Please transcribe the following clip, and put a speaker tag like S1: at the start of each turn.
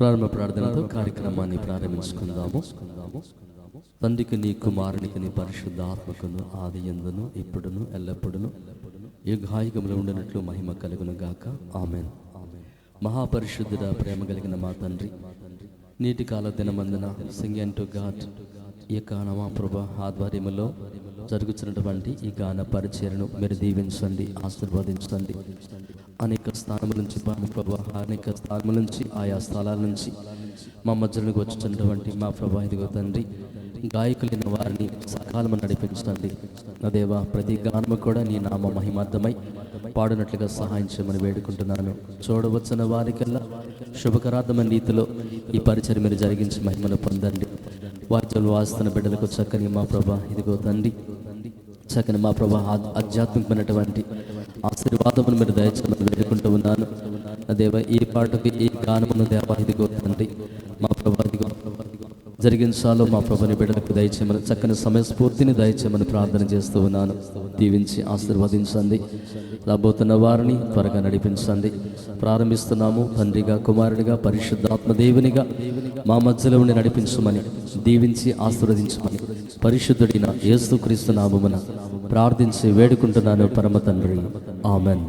S1: ప్రారంభ ప్రార్థనతో కార్యక్రమాన్ని ప్రారంభించుకుందాము. తండ్రికి నీ కుమారునికి నీ పరిశుద్ధాత్మకును ఆది యందును ఇప్పుడును ఎల్లప్పుడును యుగాయుగములు ఉండినట్లు మహిమ కలుగును గాక. ఆమెన్. మహాపరిశుద్ధుడ, ప్రేమ కలిగిన మా తండ్రి, నీటి కాల దినమందున సింగ్ టు గాడ్ ఈ యొక్క మా ప్రభా ఆధ్వర్యంలో జరుగుతున్నటువంటి ఈ గాన పరిచయను మీరు దీవించండి, ఆశీర్వదించండి. అనేక స్థానముల నుంచి ప్రభా, అనేక స్థానముల నుంచి ఆయా స్థలాల నుంచి మా మధ్యలోకి వచ్చినటువంటి మా ప్రభా, ఇదిగో తండ్రి, గాయకులైన వారిని సకాలము నడిపించండి. నా దేవా, ప్రతి గానము కూడా నీ నామ మహిమార్థమై పాడినట్లుగా సహాయం చేయమని వేడుకుంటున్నాను. చూడవచ్చిన వారికల్లా శుభకరార్థమైన రీతిలో ఈ పరిచయం మీరు జరిగించి మహిమను పొందండి. వార్తలు వాస్తున్న బిడ్డలకు చక్కని మా ప్రభా, ఇదిగో తండ్రి, చక్కని మా ప్రభా ఆధ్యాత్మికమైనటువంటి ఆశీర్వాదమును మీరు దయచేయమని వేడుకుంటూ ఉన్నాను. దేవ, ఈ పాటకి ఈ గానమును దేవా, ఇదిగో తండ్రి, మా ప్రభా, ఇదిగో జరిగించాలో మా ప్రభుని బిడ్డలకు దయచేయమని, చక్కని సమయస్ఫూర్తిని దయచేయమని ప్రార్థన చేస్తూ ఉన్నాను. దీవించి ఆశీర్వదించండి. రాబోతున్న వారిని త్వరగా నడిపించండి. ప్రారంభిస్తున్నాము. తండ్రిగా, కుమారుడిగా, పరిశుద్ధాత్మ దేవునిగా మా మధ్యలో ఉండి నడిపించమని, దీవించి ఆశీర్వదించమని పరిశుద్ధుడిన యేసుక్రీస్తు నామమున ప్రార్థించి వేడుకుంటున్నాను పరమ తండ్రి. ఆమెన్.